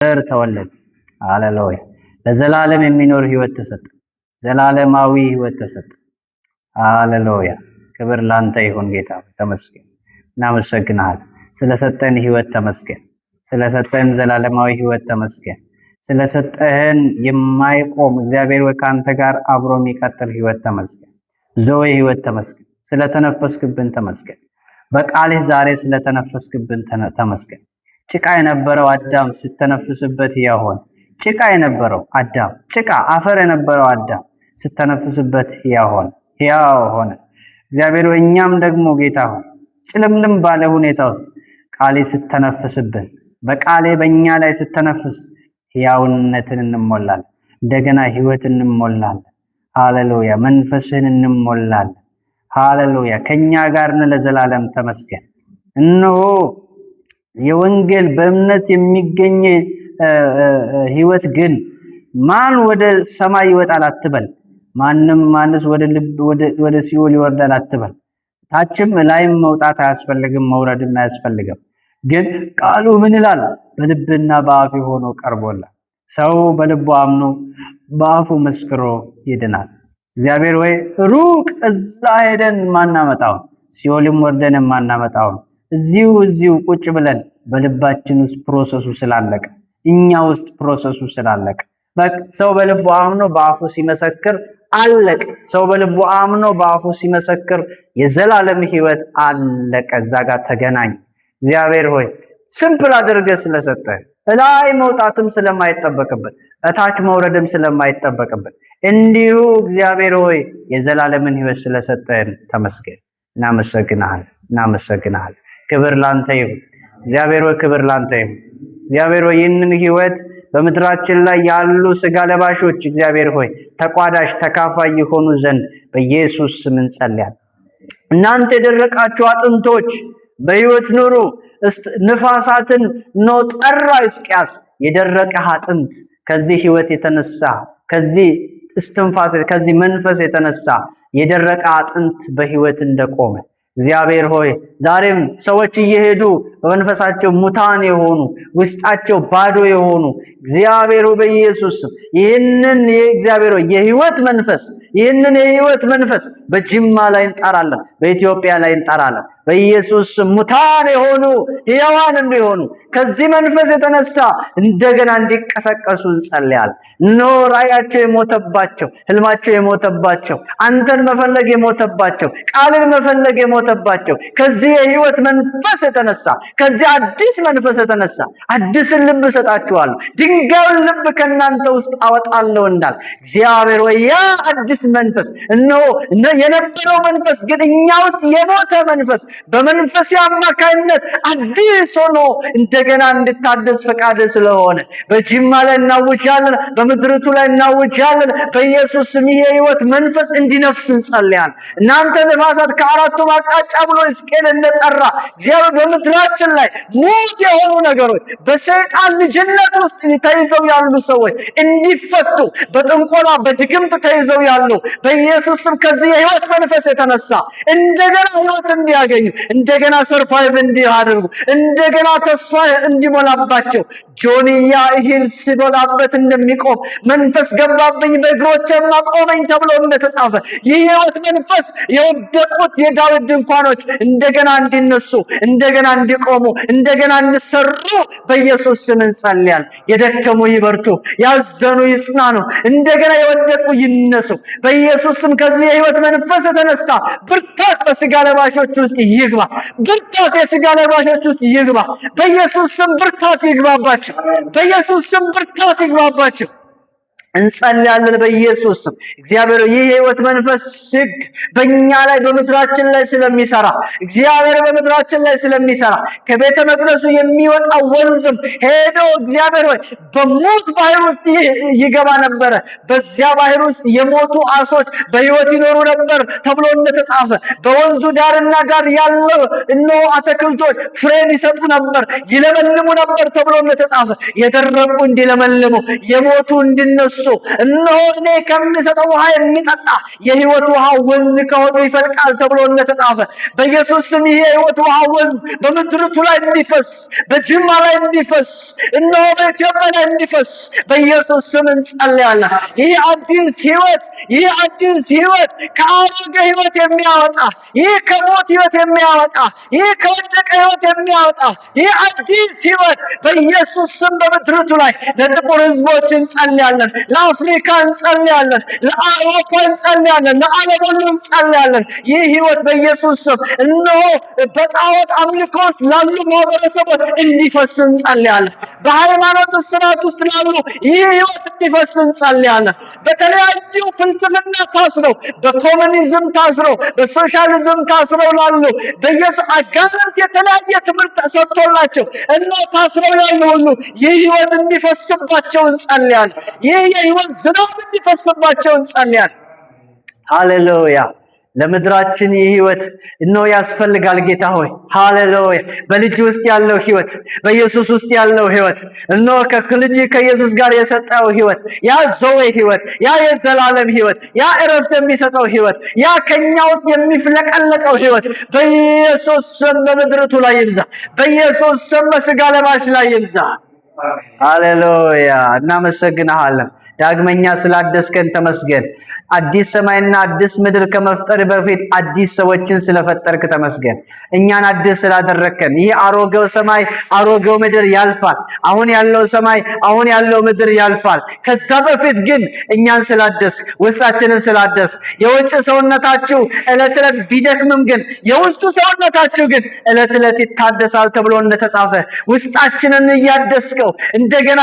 ተወለድ። ሃሌሉያ። ለዘላለም የሚኖር ህይወት ተሰጠ። ዘላለማዊ ህይወት ተሰጠ። ሃሌሉያ። ክብር ላንተ ይሁን ጌታ ተመስገን። እናመሰግናለን ስለሰጠን ህይወት ተመስገን። ስለሰጠን ዘላለማዊ ህይወት ተመስገን። ስለሰጠህን የማይቆም እግዚአብሔር ወይ ካንተ ጋር አብሮ የሚቀጥል ህይወት ተመስገን። ዞዌ ህይወት ተመስገን። ስለተነፈስክብን ተመስገን። በቃልህ ዛሬ ስለተነፈስክብን ተመስገን። ጭቃ የነበረው አዳም ስተነፍስበት ሕያው ሆነ። ጭቃ የነበረው አዳም ጭቃ አፈር የነበረው አዳም ስተነፍስበት ሕያው ሆነ። እግዚአብሔር እኛም ደግሞ ጌታ ሆይ ጭልምልም ባለ ሁኔታ ውስጥ ቃሌ ስተነፍስብን በቃሌ በእኛ ላይ ስተነፍስ ሕያውነትን እንሞላለን። እንደገና ህይወትን እንሞላለን። ሃሌሉያ። መንፈስን እንሞላለን። ሃሌሉያ። ከኛ ጋር ነህ ለዘላለም ተመስገን። እነሆ የወንጌል በእምነት የሚገኝ ህይወት ግን ማን ወደ ሰማይ ይወጣል አትበል። ማንስ ወደ ሲኦል ይወርዳል አትበል። ታችም ላይም መውጣት አያስፈልግም፣ መውረድም አያስፈልግም። ግን ቃሉ ምን ይላል? በልብና በአፍ ሆኖ ቀርቦላል። ሰው በልቡ አምኖ በአፉ መስክሮ ይድናል። እግዚአብሔር ወይ ሩቅ እዛ ሄደን ማናመጣው ሲኦልም ወርደን ማናመጣው እዚሁ ቁጭ ብለን በልባችን ውስጥ ፕሮሰሱ ስላለቀ እኛ ውስጥ ፕሮሰሱ ስላለቀ ሰው በልቡ አምኖ በአፉ ሲመሰክር አለቀ። ሰው በልቡ አምኖ በአፉ ሲመሰክር የዘላለም ህይወት አለቀ። እዛ ጋር ተገናኝ። እግዚአብሔር ሆይ ሲምፕል አድርገህ ስለሰጠህ ላይ መውጣትም ስለማይጠበቅብን እታች መውረድም ስለማይጠበቅብን እንዲሁ እግዚአብሔር ሆይ የዘላለምን ህይወት ስለሰጠን ተመስገን። እናመሰግናለን። ክብር ላንተ ይሁን እግዚአብሔር ሆይ፣ ክብር ላንተ ይሁን እግዚአብሔር ሆይ። ይህንን ህይወት በምድራችን ላይ ያሉ ስጋ ለባሾች እግዚአብሔር ሆይ ተቋዳሽ ተካፋይ የሆኑ ዘንድ በኢየሱስ ስም እንጸልያለን። እናንተ የደረቃችሁ አጥንቶች በህይወት ኑሩ። ንፋሳትን ነው ጠራ ሕዝቅያስ። የደረቀ አጥንት ከዚህ ህይወት የተነሳ ከዚህ እስትንፋስ ከዚህ መንፈስ የተነሳ የደረቀ አጥንት በህይወት እንደቆመ እግዚአብሔር ሆይ ዛሬም ሰዎች እየሄዱ በመንፈሳቸው ሙታን የሆኑ ውስጣቸው ባዶ የሆኑ እግዚአብሔር ሆይ በኢየሱስ ይህንን የእግዚአብሔር ሆይ ይህንን የህይወት መንፈስ በጅማ ላይ እንጠራለን፣ በኢትዮጵያ ላይ እንጠራለን። በኢየሱስ ሙታን የሆኑ ሕያዋን እንዲሆኑ ከዚህ መንፈስ የተነሳ እንደገና እንዲቀሰቀሱ እንጸልያለን። እነሆ ራእያቸው የሞተባቸው፣ ህልማቸው የሞተባቸው፣ አንተን መፈለግ የሞተባቸው፣ ቃልን መፈለግ የሞተባቸው ከዚህ የህይወት መንፈስ የተነሳ ከዚህ አዲስ መንፈስ የተነሳ አዲስን ልብ እሰጣችኋለሁ፣ ድንጋዩን ልብ ከእናንተ ውስጥ አወጣለሁ እንዳል እግዚአብሔር ወይ ያ አዲስ መንፈስ እነሆ የነበረው መንፈስ ግን እኛ ውስጥ የሞተ መንፈስ በመንፈስ አማካይነት አዲስ ሆኖ እንደገና እንድታደስ ፈቃድ ስለሆነ በጅማ ላይ እናውጃለን፣ በምድርቱ ላይ እናውጃለን። በኢየሱስ ስም ይሄ ህይወት መንፈስ እንዲነፍስ እንጸልያለን። እናንተ ነፋሳት ከአራቱ አቅጣጫ ብሎ ሕዝቅኤል እንደጠራ እግዚአብሔር በምድራችን ላይ ሙት የሆኑ ነገሮች በሰይጣን ልጅነት ውስጥ ተይዘው ያሉ ሰዎች እንዲፈቱ፣ በጥንቆላ በድግምት ተይዘው ያሉ በኢየሱስ ስም ከዚህ የህይወት መንፈስ የተነሳ እንደገና ህይወት እንዲያገኙ እንደገና ሰርቫይቭ እንዲያደርጉ እንደገና ተስፋ እንዲሞላባቸው ጆንያ እህል ሲበላበት እንደሚቆም መንፈስ ገባብኝ በእግሮቼም አቆመኝ ተብሎ እንደተጻፈ ይህ የህይወት መንፈስ የወደቁት የዳዊት ድንኳኖች እንደገና እንዲነሱ እንደገና እንዲቆሙ እንደገና እንዲሰሩ በኢየሱስ ስም እንጸልያለን። የደከሙ ይበርቱ፣ ያዘኑ ይጽናኑ፣ እንደገና የወደቁ ይነሱ በኢየሱስ ስም። ከዚህ የህይወት መንፈስ የተነሳ ብርታት በስጋ ለባሾች ውስጥ ይግባ። ብርታት የስጋ ለባሾች ውስጥ ይግባ በኢየሱስ ስም። ብርታት ይግባባቸው በኢየሱስ ስም። ብርታት ይግባባቸው እንጸልያለን በኢየሱስ ስም። እግዚአብሔር ይህ የህይወት መንፈስ ህግ በእኛ ላይ በምድራችን ላይ ስለሚሰራ እግዚአብሔር በምድራችን ላይ ስለሚሰራ ከቤተ መቅደሱ የሚወጣ ወንዝም ሄዶ እግዚአብሔር ሆይ በሞት ባህር ውስጥ ይገባ ነበረ። በዚያ ባህር ውስጥ የሞቱ አሶች በህይወት ይኖሩ ነበር ተብሎ እንደተጻፈ በወንዙ ዳርና ዳር ያለው እነሆ አትክልቶች ፍሬን ይሰጡ ነበር፣ ይለመልሙ ነበር ተብሎ እንደተጻፈ የደረቁ እንዲለመልሙ የሞቱ እንዲነሱ እሱ እነሆ እኔ ከሚሰጠው ውሃ የሚጠጣ የሕይወት ውሃ ወንዝ ከሆዱ ይፈልቃል ተብሎ እንደተጻፈ በኢየሱስ ስም ይሄ የሕይወት ውሃ ወንዝ በምድሪቱ ላይ እንዲፈስ፣ በጅማ ላይ እንዲፈስ፣ እነሆ በኢትዮጵያ ላይ እንዲፈስ በኢየሱስ ስም እንጸልያለን። ይህ አዲስ ሕይወት ከአሮጌ ሕይወት የሚያወጣ፣ ይህ ከሞት ሕይወት የሚያወጣ፣ ይህ ከወደቀ ሕይወት የሚያወጣ ይህ አዲስ ሕይወት በኢየሱስ ስም በምድሪቱ ላይ ለጥቁር ሕዝቦች እንጸልያለን፣ ለአፍሪካ እንጸልያለን፣ ለአውሮፓ እንጸልያለን፣ ለዓለም ሁሉ እንጸልያለን። ይህ ሕይወት በኢየሱስ ስም እነሆ በጣዖት አምልኮ ውስጥ ላሉ ማህበረሰቦች እንዲፈስ እንጸልያለን። በሃይማኖት ስርዓት ውስጥ ላሉ ይህ ሕይወት እንዲፈስ እንጸልያለን። በተለያዩ ፍልስፍና ታስረው፣ በኮሙኒዝም ታስረው፣ በሶሻሊዝም ታስረው ላሉ በኢየሱስ አጋንንት የተለያየ ትምህርት ተሰጥቶላቸው እና ታስረው ያሉ ሁሉ ይህ ሕይወት እንዲፈስባቸው እንጸልያለን። ይህ የሕይወት ዝናብ እንዲፈስባቸው እንጸልያለን። ሃሌሉያ! ለምድራችን ይህ ሕይወት እነሆ ያስፈልጋል። ጌታ ሆይ ሃሌሉያ! በልጅ ውስጥ ያለው ሕይወት፣ በኢየሱስ ውስጥ ያለው ሕይወት እነሆ ከልጅ ከኢየሱስ ጋር የሰጠው ሕይወት፣ ያ ዘዌ ሕይወት፣ ያ የዘላለም ሕይወት፣ ያ እረፍት የሚሰጠው ሕይወት፣ ያ ከኛ ውስጥ የሚፍለቀለቀው ሕይወት በኢየሱስ ስም በምድሪቱ ላይ ይብዛ። በኢየሱስ ስም በሥጋ ለባሽ ላይ ይብዛ። ሃሌሉያ! እናመሰግንሃለን። ዳግመኛ ስላደስከን ተመስገን። አዲስ ሰማይና አዲስ ምድር ከመፍጠር በፊት አዲስ ሰዎችን ስለፈጠርክ ተመስገን። እኛን አዲስ ስላደረከን። ይህ አሮጌው ሰማይ አሮጌው ምድር ያልፋል። አሁን ያለው ሰማይ አሁን ያለው ምድር ያልፋል። ከዛ በፊት ግን እኛን ስላደስ፣ ውስጣችንን ስላደስ፣ የውጭ ሰውነታችሁ ዕለት ዕለት ቢደክምም ግን የውስጡ ሰውነታችሁ ግን ዕለት ዕለት ይታደሳል ተብሎ እንደተጻፈ ውስጣችንን እያደስከው እንደገና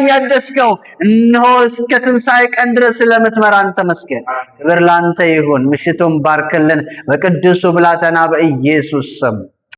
እያደስከው እነሆ እስከ ትንሣኤ ቀን ድረስ ስለምትመራን ተመስገን። ክብር ላንተ ይሁን። ምሽቱን ባርክልን በቅዱሱ ብላቴና በኢየሱስ ስም።